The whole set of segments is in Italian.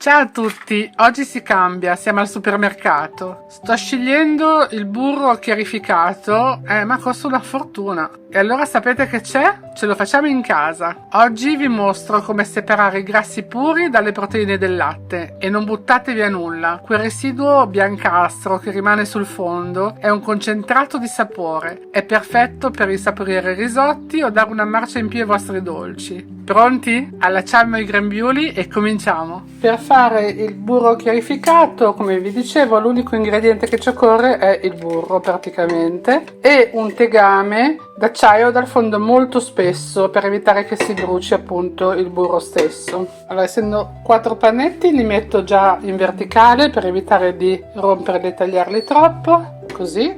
Ciao a tutti, oggi si cambia, siamo al supermercato. Sto scegliendo il burro chiarificato, ma costa una fortuna. E allora sapete che c'è? Ce lo facciamo in casa. Oggi vi mostro come separare i grassi puri dalle proteine del latte e non buttate via nulla. Quel residuo biancastro che rimane sul fondo è un concentrato di sapore. È perfetto per insaporire i risotti o dare una marcia in più ai vostri dolci. Pronti? Allacciamo i grembiuli e cominciamo. Per fare il burro chiarificato, come vi dicevo, l'unico ingrediente che ci occorre è il burro praticamente e un tegame d'acciaio dal fondo molto spesso per evitare che si bruci appunto il burro stesso. Allora, essendo 4 panetti, li metto già in verticale per evitare di romperli e tagliarli troppo, così.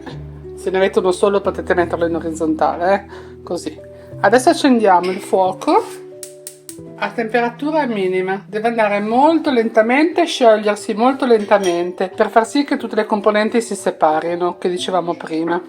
Se ne avete uno solo potete metterlo in orizzontale, così. Adesso accendiamo il fuoco a temperatura minima, deve andare molto lentamente, sciogliersi molto lentamente per far sì che tutte le componenti si separino, che dicevamo prima.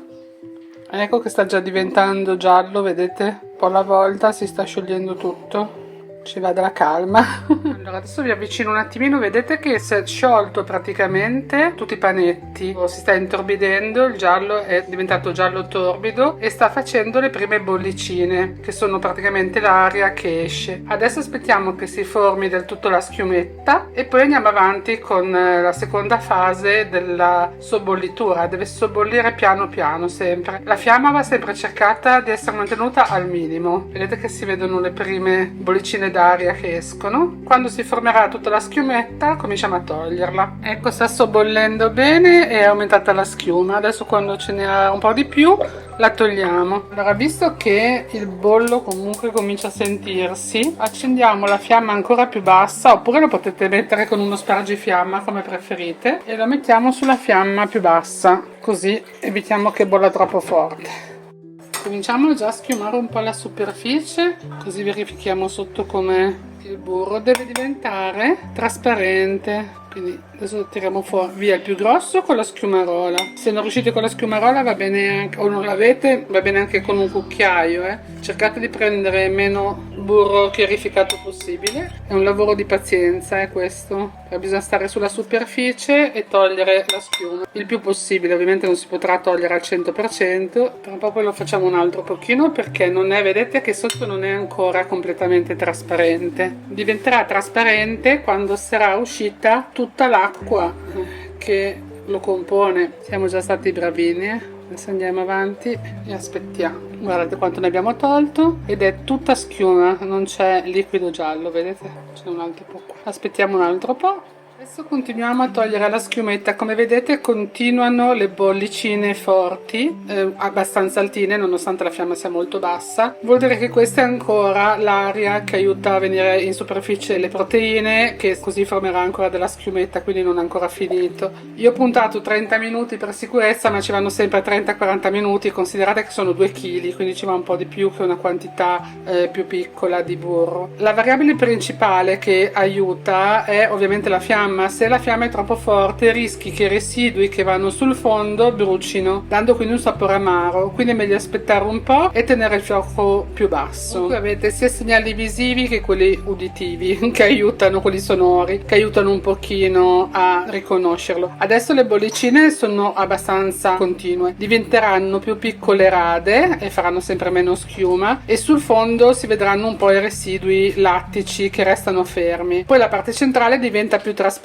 Ecco che sta già diventando giallo, vedete? Un po' alla volta si sta sciogliendo tutto. Ci va della calma. Allora adesso vi avvicino un attimino, vedete che si è sciolto praticamente tutti i panetti, si sta intorbidendo, il giallo è diventato giallo torbido e sta facendo le prime bollicine che sono praticamente l'aria che esce. Adesso aspettiamo che si formi del tutto la schiumetta e poi andiamo avanti con la seconda fase della sobbollitura. Deve sobbollire piano piano sempre, la fiamma va sempre cercata di essere mantenuta al minimo. Vedete che si vedono le prime bollicine d'aria che escono. Quando si formerà tutta la schiumetta cominciamo a toglierla. Ecco, sta sobbollendo bene e è aumentata la schiuma. Adesso quando ce ne ha un po' di più la togliamo. Allora, visto che il bollo comunque comincia a sentirsi, accendiamo la fiamma ancora più bassa, oppure lo potete mettere con uno spargifiamma come preferite, e lo mettiamo sulla fiamma più bassa, così evitiamo che bolla troppo forte. Cominciamo già a schiumare un po' la superficie, così verifichiamo sotto come il burro deve diventare trasparente. Quindi adesso tiriamo fuori via il più grosso con la schiumarola. Se non riuscite con la schiumarola va bene anche, o non l'avete, va bene anche con un cucchiaio. Cercate di prendere meno burro chiarificato possibile. È un lavoro di pazienza, questo. Bisogna stare sulla superficie e togliere la schiuma il più possibile. Ovviamente non si potrà togliere al 100%, però poi lo facciamo un altro pochino perché non è, vedete che sotto non è ancora completamente trasparente. Diventerà trasparente quando sarà uscita tutta l'acqua che lo compone. Siamo già stati bravini. Adesso andiamo avanti e aspettiamo. Guardate quanto ne abbiamo tolto ed è tutta schiuma, non c'è liquido giallo, vedete? C'è un altro po' qua. Aspettiamo un altro po'. Adesso continuiamo a togliere la schiumetta. Come vedete continuano le bollicine forti, abbastanza altine nonostante la fiamma sia molto bassa. Vuol dire che questa è ancora l'aria che aiuta a venire in superficie le proteine, che così formerà ancora della schiumetta, quindi non è ancora finito. Io ho puntato 30 minuti per sicurezza, ma ci vanno sempre 30-40 minuti. Considerate che sono 2 kg, quindi ci va un po' di più che una quantità più piccola di burro. La variabile principale che aiuta è ovviamente la fiamma. Se la fiamma è troppo forte rischi che i residui che vanno sul fondo brucino, dando quindi un sapore amaro. Quindi è meglio aspettare un po' e tenere il fuoco più basso. Qui avete sia segnali visivi che quelli uditivi che aiutano, quelli sonori che aiutano un pochino a riconoscerlo. Adesso le bollicine sono abbastanza continue, diventeranno più piccole rade e faranno sempre meno schiuma, e sul fondo si vedranno un po' i residui lattici che restano fermi. Poi la parte centrale diventa più trasparente,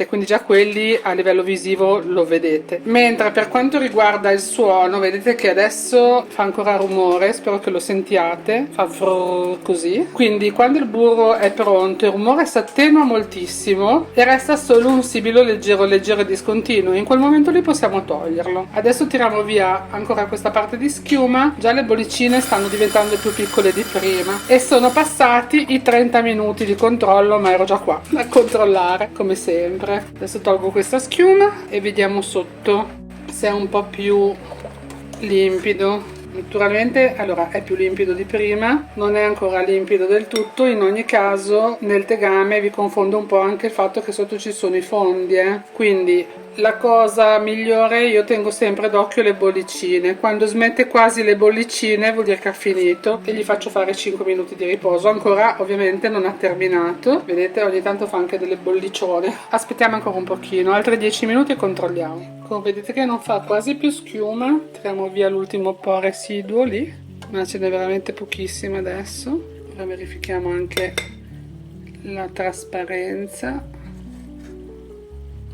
quindi già quelli a livello visivo lo vedete. Mentre per quanto riguarda il suono, vedete che adesso fa ancora rumore, spero che lo sentiate, fa frrr così. Quindi quando il burro è pronto il rumore si attenua moltissimo e resta solo un sibilo leggero e discontinuo. In quel momento lì possiamo toglierlo. Adesso tiriamo via ancora questa parte di schiuma. Già le bollicine stanno diventando più piccole di prima e sono passati i 30 minuti di controllo, ma ero già qua a controllare come sempre. Adesso tolgo questa schiuma e vediamo sotto se è un po' più limpido. Naturalmente allora è più limpido di prima, non è ancora limpido del tutto. In ogni caso nel tegame vi confondo un po' anche il fatto che sotto ci sono i fondi, quindi la cosa migliore, io tengo sempre d'occhio le bollicine. Quando smette quasi le bollicine vuol dire che ha finito e gli faccio fare 5 minuti di riposo. Ancora ovviamente non ha terminato, vedete, ogni tanto fa anche delle bollicione. Aspettiamo ancora un pochino, altri 10 minuti e controlliamo. Come vedete che non fa quasi più schiuma, tiriamo via l'ultimo po' residuo lì, ma ce n'è veramente pochissima adesso. Ora verifichiamo anche la trasparenza.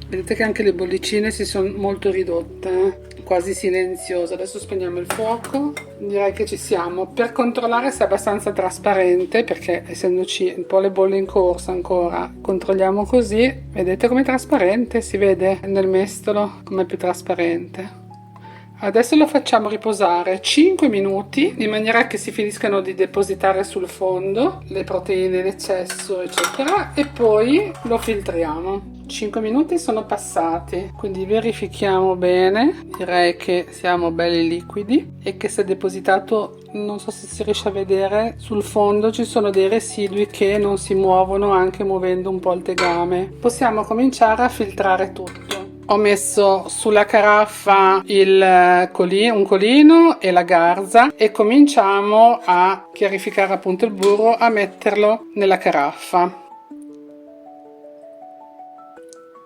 Vedete che anche le bollicine si sono molto ridotte, quasi silenziose. Adesso spegniamo il fuoco, direi che ci siamo. Per controllare se è abbastanza trasparente, perché essendoci un po' le bolle in corsa ancora, controlliamo così. Vedete com'è trasparente? Si vede nel mestolo com'è più trasparente. Adesso lo facciamo riposare 5 minuti in maniera che si finiscano di depositare sul fondo le proteine in eccesso eccetera, e poi lo filtriamo. 5 minuti sono passati, quindi verifichiamo bene. Direi che siamo belli liquidi e che si è depositato, non so se si riesce a vedere, sul fondo ci sono dei residui che non si muovono anche muovendo un po' il tegame. Possiamo cominciare a filtrare tutto. Ho messo sulla caraffa un colino e la garza e cominciamo a chiarificare appunto il burro, a metterlo nella caraffa.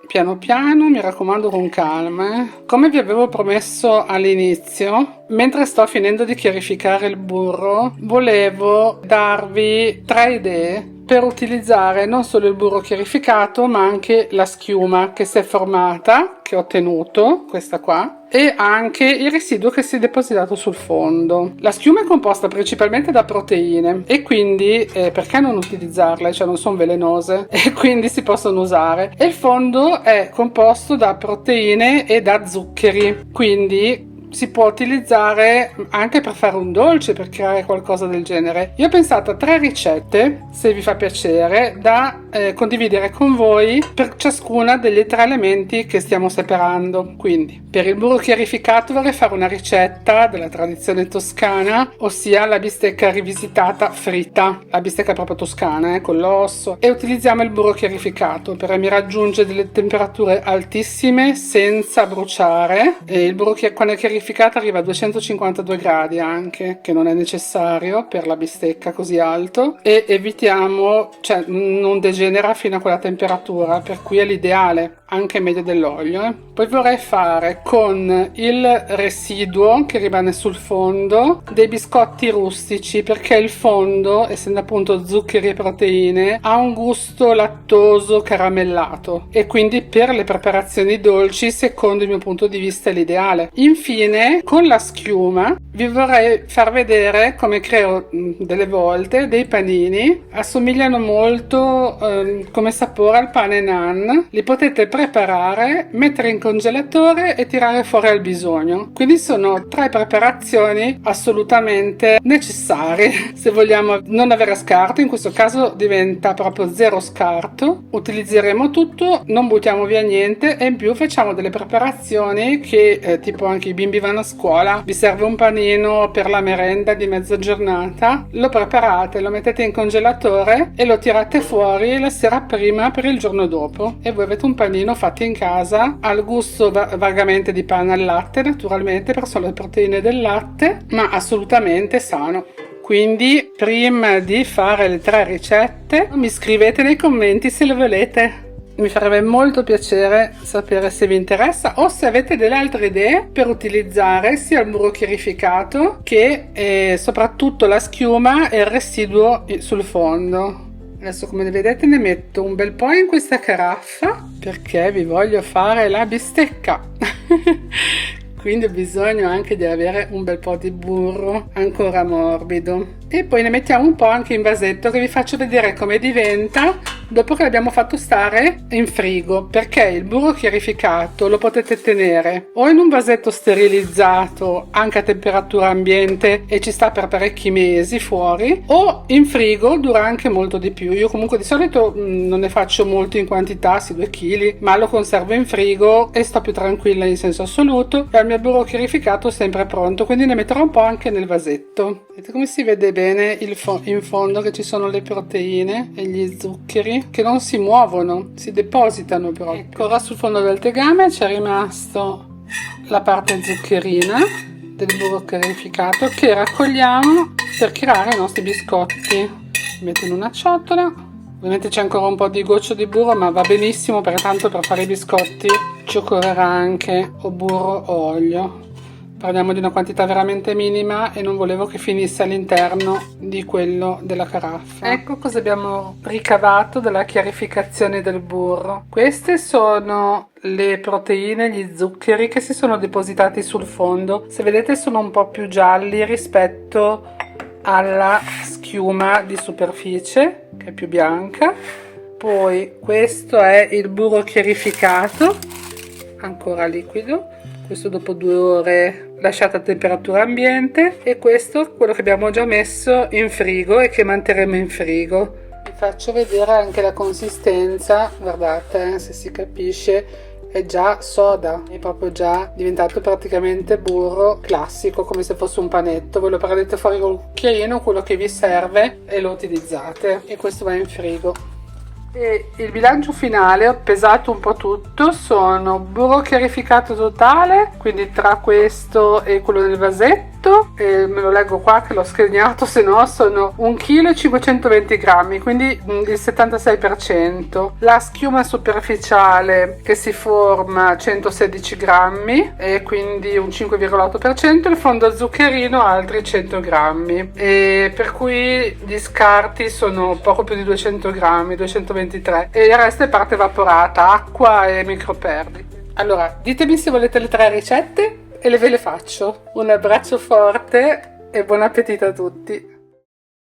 Piano piano, mi raccomando con calma. Come vi avevo promesso all'inizio, mentre sto finendo di chiarificare il burro, volevo darvi 3 idee per utilizzare non solo il burro chiarificato ma anche la schiuma che si è formata, che ho ottenuto, questa qua, e anche il residuo che si è depositato sul fondo. La schiuma è composta principalmente da proteine e quindi perché non utilizzarle? Cioè non sono velenose e quindi si possono usare. E il fondo è composto da proteine e da zuccheri, quindi si può utilizzare anche per fare un dolce, per creare qualcosa del genere. Io ho pensato a 3 ricette, se vi fa piacere, da condividere con voi per ciascuna degli 3 elementi che stiamo separando. Quindi per il burro chiarificato vorrei fare una ricetta della tradizione toscana, ossia la bistecca rivisitata fritta, la bistecca proprio toscana con l'osso, e utilizziamo il burro chiarificato per mi raggiunge delle temperature altissime senza bruciare. E il burro quando è chiarificato arriva a 252 gradi anche, che non è necessario per la bistecca così alto, e evitiamo, cioè non degenera fino a quella temperatura, per cui è l'ideale, anche meglio dell'olio. Poi vorrei fare con il residuo che rimane sul fondo dei biscotti rustici, perché il fondo, essendo appunto zuccheri e proteine, ha un gusto lattoso caramellato e quindi per le preparazioni dolci secondo il mio punto di vista è l'ideale. Infine con la schiuma vi vorrei far vedere come creo delle volte dei panini, assomigliano molto come sapore al pane naan. Li potete preparare, mettere in congelatore e tirare fuori al bisogno. Quindi sono 3 preparazioni assolutamente necessarie se vogliamo non avere scarto. In questo caso diventa proprio 0 scarto, utilizzeremo tutto, non buttiamo via niente, e in più facciamo delle preparazioni che tipo anche i bimbi vanno a scuola, vi serve un panino per la merenda di mezza giornata, lo preparate, lo mettete in congelatore e lo tirate fuori la sera prima per il giorno dopo, e voi avete un panino fatto in casa al gusto vagamente di pane al latte, naturalmente, perché sono le proteine del latte, ma assolutamente sano. Quindi prima di fare le 3 ricette mi scrivete nei commenti se le volete. Mi farebbe molto piacere sapere se vi interessa o se avete delle altre idee per utilizzare sia il burro chiarificato che soprattutto la schiuma e il residuo sul fondo. Adesso, come vedete, ne metto un bel po' in questa caraffa perché vi voglio fare la bistecca. Quindi ho bisogno anche di avere un bel po' di burro ancora morbido. E poi ne mettiamo un po' anche in vasetto, che vi faccio vedere come diventa dopo che l'abbiamo fatto stare in frigo, perché il burro chiarificato lo potete tenere o in un vasetto sterilizzato anche a temperatura ambiente e ci sta per parecchi mesi fuori, o in frigo dura anche molto di più. Io comunque di solito non ne faccio molto in quantità, sì 2 kg, ma lo conservo in frigo e sto più tranquilla in senso assoluto, e il mio burro chiarificato è sempre pronto, quindi ne metterò un po' anche nel vasetto. Vedete come si vede bene in fondo che ci sono le proteine e gli zuccheri che non si muovono, si depositano proprio. Ecco, ora sul fondo del tegame c'è rimasto la parte zuccherina del burro chiarificato che raccogliamo per creare i nostri biscotti. Metto in una ciotola, ovviamente c'è ancora un po' di goccio di burro, ma va benissimo perché tanto per fare i biscotti ci occorrerà anche o burro o olio. Parliamo di una quantità veramente minima e non volevo che finisse all'interno di quello della caraffa. Ecco cosa abbiamo ricavato dalla chiarificazione del burro. Queste sono le proteine, gli zuccheri che si sono depositati sul fondo. Se vedete sono un po' più gialli rispetto alla schiuma di superficie, che è più bianca. Poi questo è il burro chiarificato, ancora liquido. Questo dopo 2 ore lasciato a temperatura ambiente, e questo è quello che abbiamo già messo in frigo e che manterremo in frigo. Vi faccio vedere anche la consistenza, guardate se si capisce, è già soda, è proprio già diventato praticamente burro classico, come se fosse un panetto. Voi lo prendete fuori col cucchiaino, quello che vi serve, e lo utilizzate, e questo va in frigo. E il bilancio finale, ho pesato un po' tutto, sono burro chiarificato totale, quindi tra questo e quello del vasetto, e me lo leggo qua che l'ho schernato, se no sono 1,520 kg, quindi il 76%. La schiuma superficiale che si forma 116 grammi, e quindi un 5,8%, il fondo zuccherino altri 100 grammi, e per cui gli scarti sono poco più di 200 grammi, 223, e il resto è parte evaporata, acqua e microperdite. Allora, ditemi se volete le 3 ricette e ve le faccio. Un abbraccio forte e buon appetito a tutti!